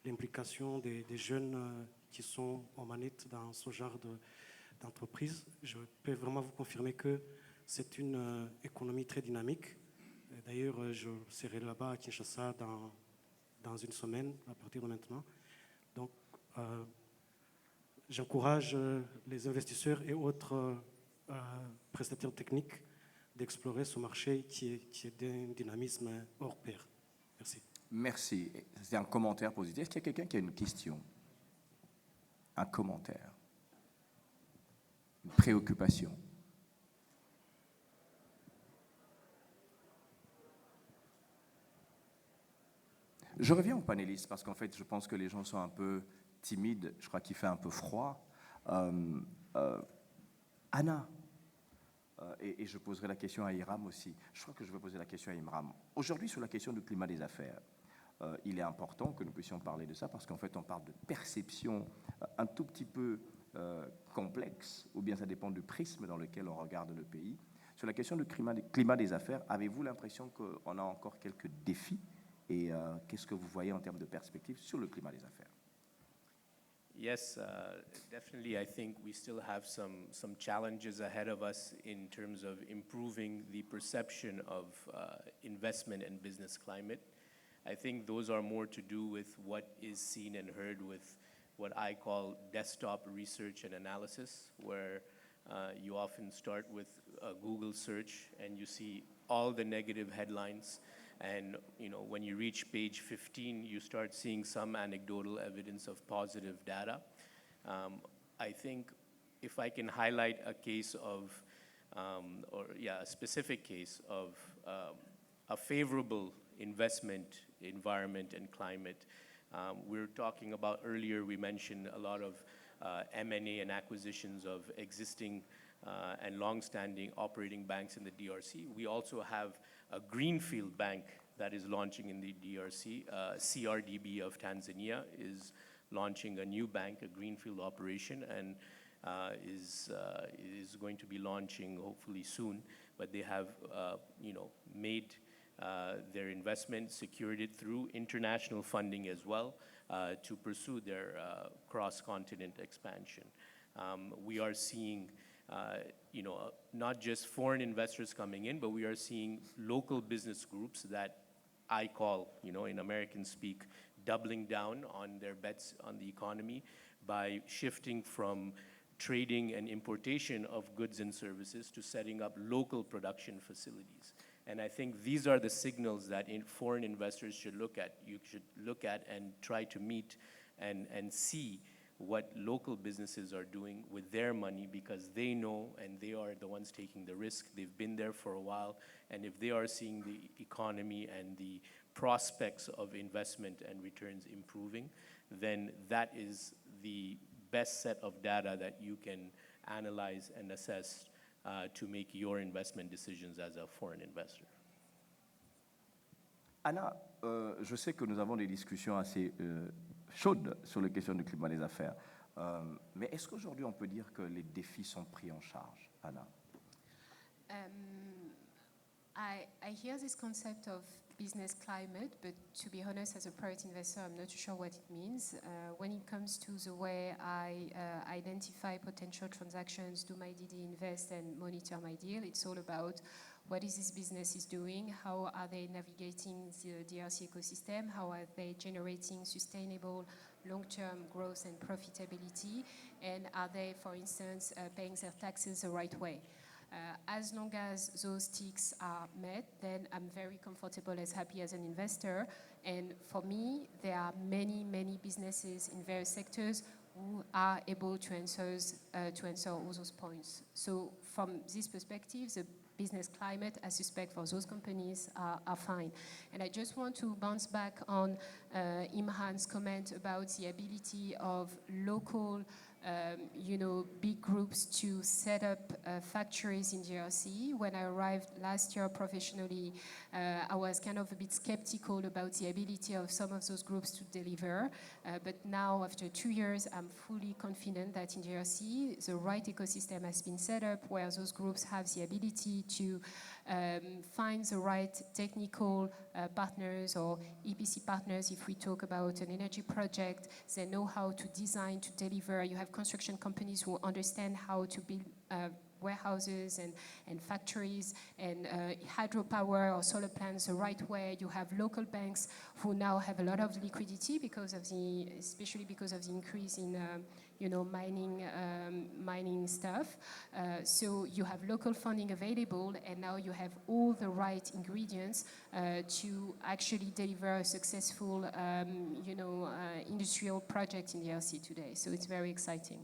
l'implication des jeunes qui sont en manette dans ce genre d'entreprise, je peux vraiment vous confirmer que c'est une économie très dynamique. D'ailleurs, je serai là-bas à Kinshasa dans une semaine, à partir de maintenant. Donc, j'encourage les investisseurs et autres prestataires techniques d'explorer ce marché qui est d'un dynamisme hors pair. Merci. Merci. C'est un commentaire positif. Est-ce qu'il y a quelqu'un qui a une question? Un commentaire? Une préoccupation? Je reviens aux panélistes parce qu'en fait, je pense que les gens sont un peu timides. Je crois qu'il fait un peu froid. Anna, et je poserai la question à Hiram aussi. Je crois que je vais poser la question à Hiram. Aujourd'hui, sur la question du climat des affaires, il est important que nous puissions parler de ça parce qu'en fait, on parle de perception un tout petit peu complexe, ou bien ça dépend du prisme dans lequel on regarde le pays. Sur la question du climat des affaires, avez-vous l'impression qu'on a encore quelques défis? Et qu'est-ce que vous voyez en termes de perspective sur le climat des affaires? Yes, definitely. I think we still have some challenges ahead of us in terms of improving the perception of investment and business climate. I think those are more to do with what is seen and heard with what I call desktop research and analysis, where you often start with a Google search and you see all the negative headlines. And when you reach page 15, you start seeing some anecdotal evidence of positive data. I think if I can highlight a case of, a specific case of a favorable investment environment and climate. We were talking about earlier, we mentioned a lot of M&A and acquisitions of existing and long-standing operating banks in the DRC. We also have a greenfield bank that is launching in the DRC. CRDB of Tanzania is launching a new bank, a greenfield operation, and is going to be launching hopefully soon. But they have, made their investment, secured it through international funding as well to pursue their cross-continent expansion. We are seeing not just foreign investors coming in, but we are seeing local business groups that I call, in American speak, doubling down on their bets on the economy by shifting from trading and importation of goods and services to setting up local production facilities. And I think these are the signals that foreign investors should look at. You should look at and try to meet and see what local businesses are doing with their money because they know and they are the ones taking the risk. They've been there for a while. And if they are seeing the economy and the prospects of investment and returns improving, then that is the best set of data that you can analyze and assess to make your investment decisions as a foreign investor. Anna, je sais que nous avons des discussions assez chaudes sur les questions du climat des affaires, mais est-ce qu'aujourd'hui on peut dire que les défis sont pris en charge, Anna? I hear this concept of business climate, but to be honest, as a private investor, I'm not sure what it means. When it comes to the way I identify potential transactions, do my DD invest and monitor my deal, it's all about what is this business is doing, how are they navigating the DRC ecosystem, how are they generating sustainable long-term growth and profitability, and are they, for instance, paying their taxes the right way. As long as those ticks are met, then I'm very comfortable as happy as an investor. And for me, there are many, many businesses in various sectors who are able to answer all those points. So from this perspective, the business climate, I suspect for those companies are fine. And I just want to bounce back on Imran's comment about the ability of local big groups to set up factories in DRC. When I arrived last year professionally, I was kind of a bit skeptical about the ability of some of those groups to deliver. But now, after 2 years, I'm fully confident that in DRC, the right ecosystem has been set up where those groups have the ability to find the right technical partners or EPC partners. If we talk about an energy project, they know how to design, to deliver. You have construction companies who understand how to build warehouses and factories and hydropower or solar plants the right way. You have local banks who now have a lot of liquidity because of especially because of the increase in mining stuff. So you have local funding available, and now you have all the right ingredients to actually deliver a successful, industrial project in DRC today. So it's very exciting.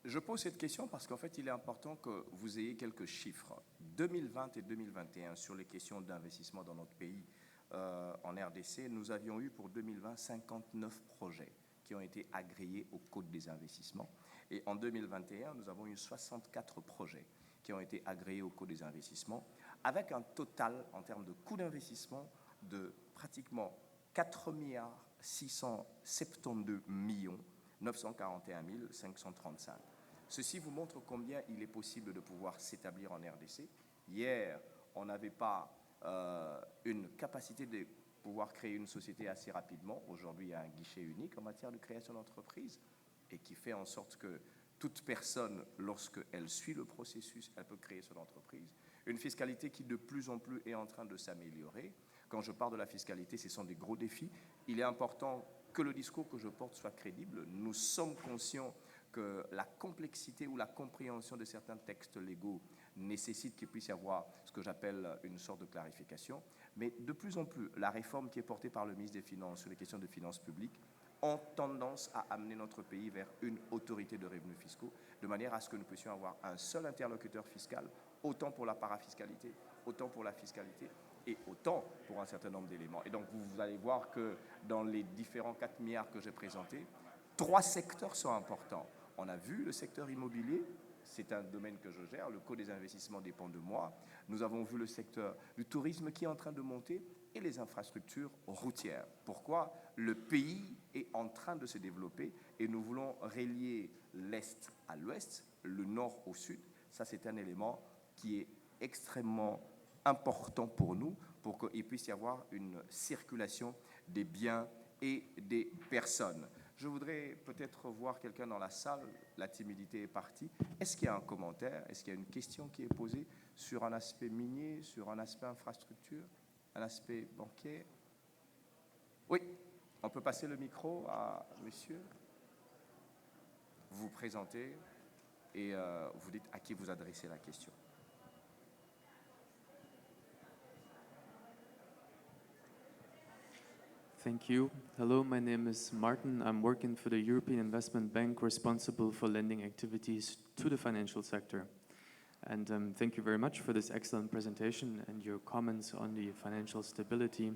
Je pose cette question parce qu'en fait, il est important que vous ayez quelques chiffres. 2020 et 2021, sur les questions d'investissement dans notre pays, en RDC, nous avions eu pour 2020 59 projets qui ont été agréés au Code des investissements. Et en 2021, nous avons eu 64 projets qui ont été agréés au Code des investissements, avec un total en termes de coût d'investissement de pratiquement 4 672 941 535. Ceci vous montre combien il est possible de pouvoir s'établir en RDC. Hier, on n'avait pas une capacité de pouvoir créer une société assez rapidement. Aujourd'hui, il y a un guichet unique en matière de création d'entreprise et qui fait en sorte que toute personne, lorsqu'elle suit le processus, elle peut créer son entreprise. Une fiscalité qui de plus en plus est en train de s'améliorer. Quand je parle de la fiscalité, ce sont des gros défis. Il est important que le discours que je porte soit crédible. Nous sommes conscients que la complexité ou la compréhension de certains textes légaux nécessite qu'il puisse y avoir ce que j'appelle une sorte de clarification. Mais de plus en plus, la réforme qui est portée par le ministre des Finances sur les questions de finances publiques ont tendance à amener notre pays vers une autorité de revenus fiscaux, de manière à ce que nous puissions avoir un seul interlocuteur fiscal, autant pour la parafiscalité, autant pour la fiscalité, et autant pour un certain nombre d'éléments. Et donc, vous allez voir que dans les différents 4 milliards que j'ai présentés, 3 secteurs sont importants. On a vu le secteur immobilier, c'est un domaine que je gère, le Code des investissements dépend de moi. Nous avons vu le secteur du tourisme qui est en train de monter et les infrastructures routières. Pourquoi? Le pays est en train de se développer et nous voulons relier l'Est à l'Ouest, le Nord au Sud. Ça, c'est un élément qui est extrêmement important pour nous, pour qu'il puisse y avoir une circulation des biens et des personnes. Je voudrais peut-être voir quelqu'un dans la salle. La timidité est partie. Est-ce qu'il y a un commentaire? Est-ce qu'il y a une question qui est posée sur un aspect minier, sur un aspect infrastructure, un aspect bancaire? Oui, on peut passer le micro à monsieur. Vous vous présentez et vous dites à qui vous adressez la question. Thank you. Hello, my name is Martin. I'm working for the European Investment Bank, responsible for lending activities to the financial sector. And thank you very much for this excellent presentation and your comments on the financial stability.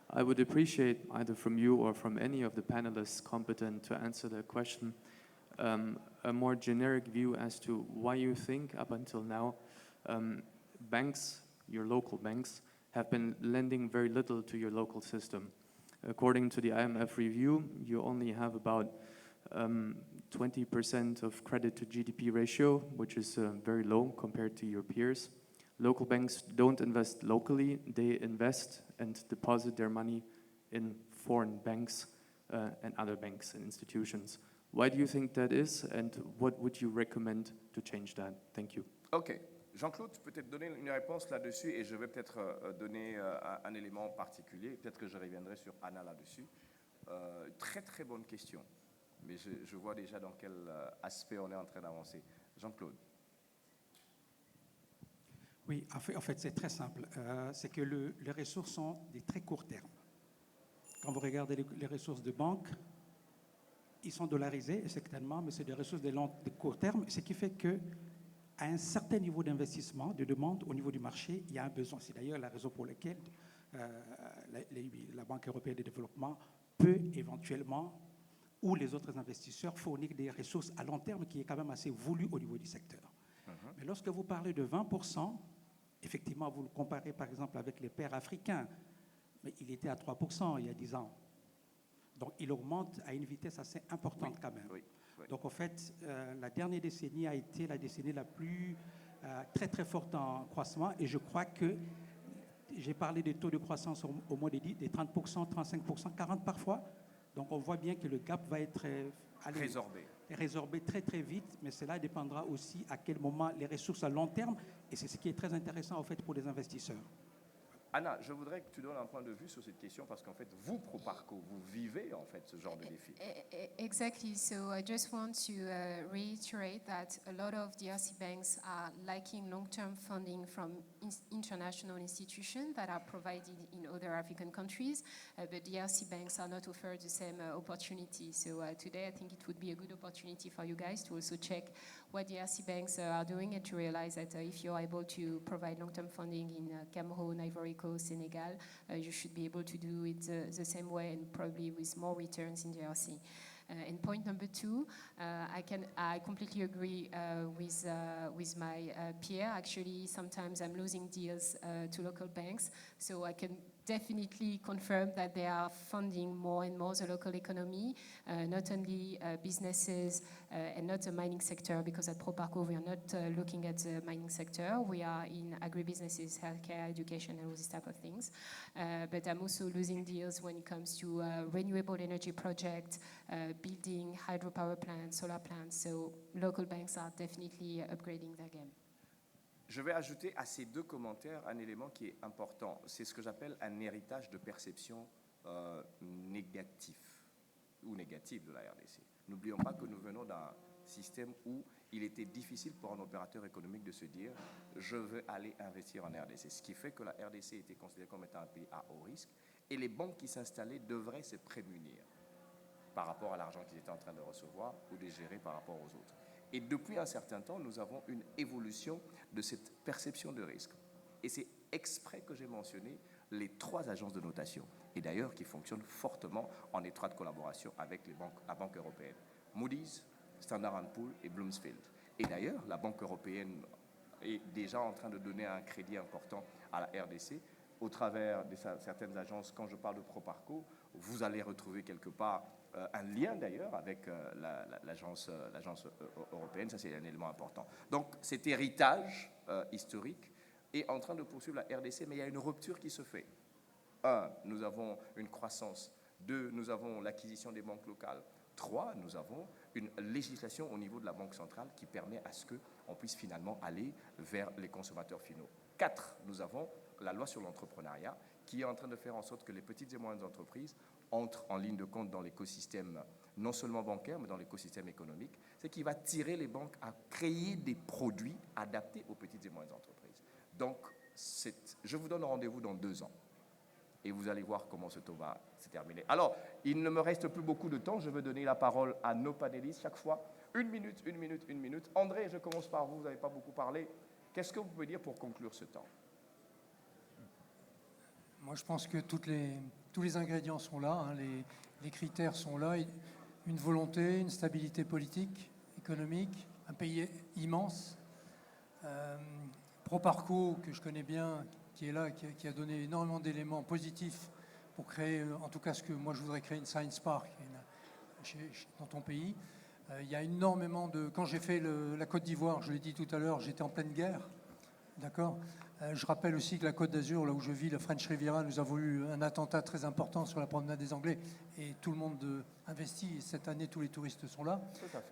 I would appreciate either from you or from any of the panelists competent to answer the question, a more generic view as to why you think up until now banks, your local banks, have been lending very little to your local system. According to the IMF review, you only have about 20% of credit to GDP ratio, which is very low compared to your peers. Local banks don't invest locally, they invest and deposit their money in foreign banks and other banks and institutions. Why do you think that is, and what would you recommend to change that? Thank you. Okay. Jean-Claude, tu peux peut-être donner une réponse là-dessus et je vais peut-être donner un élément particulier. Peut-être que je reviendrai sur Anna là-dessus. Très, très bonne question. Mais je vois déjà dans quel aspect on est en train d'avancer. Jean-Claude. Oui, en fait c'est très simple. C'est que les ressources sont des très courts termes. Quand vous regardez les ressources de banque, ils sont dollarisés, certainement, mais c'est des ressources de court terme, ce qui fait que à un certain niveau d'investissement, de demande au niveau du marché, il y a un besoin. C'est d'ailleurs la raison pour laquelle la Banque européenne de développement peut éventuellement, ou les autres investisseurs, fournir des ressources à long terme qui est quand même assez voulu au niveau du secteur. Mais lorsque vous parlez de 20%, effectivement, vous le comparez par exemple avec les pairs africains, mais il était à 3% il y a 10 ans. Donc il augmente à une vitesse assez importante quand même. Oui. Donc, en fait, la dernière décennie a été la décennie la plus très, très forte en croissement. Et je crois que j'ai parlé des taux de croissance au moins des 30%, 35%, 40% parfois. Donc, on voit bien que le gap va être résorbé très, très vite. Mais cela dépendra aussi à quel moment les ressources à long terme. Et c'est ce qui est très intéressant, en fait, pour les investisseurs. Anna, je voudrais que tu donnes un point de vue sur cette question parce qu'en fait, vous, Proparco, vous vivez en fait ce genre de défi. Exactly. So I just want to reiterate that a lot of DRC banks are lacking long-term funding from international institutions that are provided in other African countries, but DRC banks are not offered the same opportunity. So today I think it would be a good opportunity for you guys to also check what DRC banks are doing and to realize that if you're able to provide long-term funding in Cameroon, Ivory Coast, Senegal, you should be able to do it the same way and probably with more returns in DRC. And point number two, I completely agree with my peer. Actually, sometimes I'm losing deals to local banks, so I can definitely confirm that they are funding more and more the local economy, not only businesses and not the mining sector, because at Proparco we are not looking at the mining sector. We are in agribusinesses, healthcare, education, and all these type of things. But I'm also losing deals when it comes to renewable energy projects, building hydropower plants, solar plants. So local banks are definitely upgrading their game. Je vais ajouter à ces deux commentaires un élément qui est important. C'est ce que j'appelle un héritage de perception négatif ou négative de la RDC. N'oublions pas que nous venons d'un système où il était difficile pour un opérateur économique de se dire « je veux aller investir en RDC ». Ce qui fait que la RDC était considérée comme étant un pays à haut risque et les banques qui s'installaient devraient se prémunir par rapport à l'argent qu'ils étaient en train de recevoir ou de gérer par rapport aux autres. Et depuis un certain temps, nous avons une évolution de cette perception de risque. Et c'est exprès que j'ai mentionné les 3 agences de notation, et d'ailleurs qui fonctionnent fortement en étroite collaboration avec la Banque européenne. Moody's, Standard & Poor's et Bloomsfield. Et d'ailleurs, la Banque européenne est déjà en train de donner un crédit important à la RDC au travers de certaines agences. Quand je parle de Proparco, vous allez retrouver quelque part un lien d'ailleurs avec l'agence européenne, ça c'est un élément important. Donc cet héritage historique est en train de poursuivre la RDC, mais il y a une rupture qui se fait. 1, nous avons une croissance. 2, nous avons l'acquisition des banques locales. 3, nous avons une législation au niveau de la Banque centrale qui permet à ce qu'on puisse finalement aller vers les consommateurs finaux. 4, nous avons la loi sur l'entrepreneuriat qui est en train de faire en sorte que les petites et moyennes entreprises entrent en ligne de compte dans l'écosystème non seulement bancaire, mais dans l'écosystème économique, c'est qui va tirer les banques à créer des produits adaptés aux petites et moyennes entreprises. Donc, je vous donne rendez-vous dans 2 ans et vous allez voir comment ce taux va se terminer. Alors, il ne me reste plus beaucoup de temps, je veux donner la parole à nos panélistes chaque fois. 1 minute, 1 minute, 1 minute. André, je commence par vous, vous n'avez pas beaucoup parlé. Qu'est-ce que vous pouvez dire pour conclure ce temps? Moi, je pense que tous les ingrédients sont là, hein, les critères sont là. Une volonté, une stabilité politique, économique, un pays immense. Proparco, que je connais bien, qui est là, qui a donné énormément d'éléments positifs pour créer, en tout cas ce que moi je voudrais créer, une Science Park dans ton pays. Il y a énormément de... Quand j'ai fait la Côte d'Ivoire, je l'ai dit tout à l'heure, j'étais en pleine guerre, d'accord. Je rappelle aussi que la Côte d'Azur, là où je vis, la French Riviera, nous avons eu un attentat très important sur la promenade des Anglais et tout le monde investit. Et cette année, tous les touristes sont là.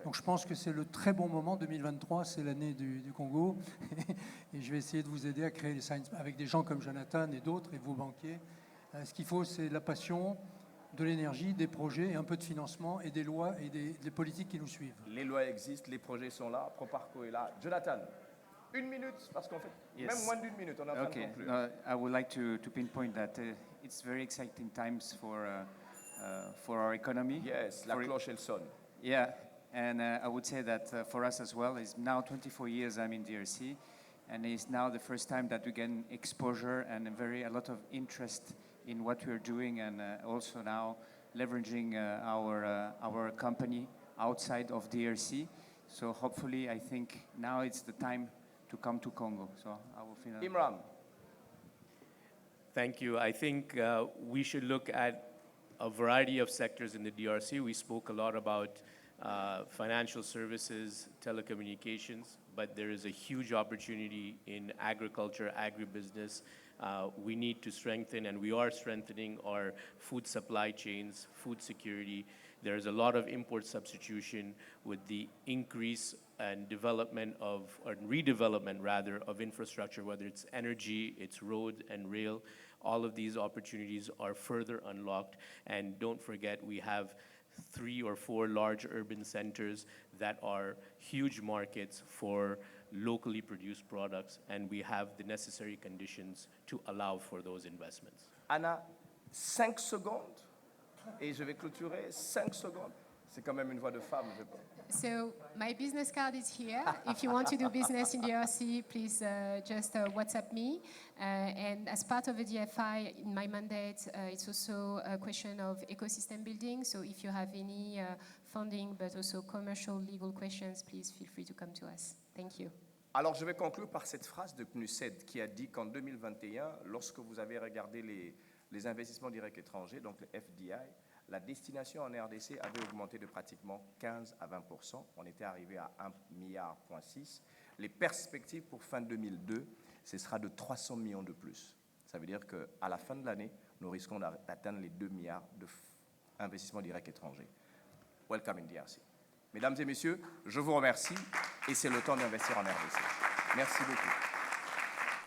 Donc je pense que c'est le très bon moment. 2023, c'est l'année du Congo. Et je vais essayer de vous aider à créer les science avec des gens comme Jonathan et d'autres et vos banquiers. Ce qu'il faut, c'est de la passion, de l'énergie, des projets, et un peu de financement et des lois et des politiques qui nous suivent. Les lois existent, les projets sont là, Proparco est là. Jonathan, 1 minute, parce qu'en fait, Yes. même moins d'1 minute, on est en train de conclure. No, I would like to pinpoint that it's very exciting times for our economy. Yes, la For- cloche, elle sonne. Yeah, and I would say that for us as well, it's now 24 years I'm in DRC, and it's now the first time that we get exposure and a lot of interest in what we're doing, and also now leveraging our company outside of DRC. So hopefully, I think now it's the time to come to Congo. So I will finish. Imran, Thank you. I think we should look at a variety of sectors in the DRC. We spoke a lot about financial services, telecommunications, but there is a huge opportunity in agriculture, agribusiness. We need to strengthen, and we are strengthening our food supply chains, food security. There's a lot of import substitution with the increase and development of, or redevelopment rather, of infrastructure, whether it's energy, it's road and rail. All of these opportunities are further unlocked. And don't forget, we have 3 or 4 large urban centers that are huge markets for locally produced products, and we have the necessary conditions to allow for those investments. Anna, 5 secondes, et je vais clôturer. 5 secondes. C'est quand même une voix de femme, je pense. So my business card is here. If you want to do business in DRC, please just WhatsApp me. And as part of the DFI, in my mandate, it's also a question of ecosystem building. So if you have any funding, but also commercial, legal questions, please feel free to come to us. Thank you. Alors, je vais conclure par cette phrase de PNUSED qui a dit qu'en 2021, lorsque vous avez regardé les investissements directs étrangers, donc le FDI, la destination en RDC avait augmenté de pratiquement 15 à 20%. On était arrivé à 1,6 milliard. Les perspectives pour fin 2002, ce sera de 300 millions de plus. Ça veut dire qu'à la fin de l'année, nous risquons d'atteindre les 2 milliards d'investissements directs étrangers. Welcome in DRC. Mesdames et messieurs, je vous remercie et c'est le temps d'investir en RDC. Merci beaucoup.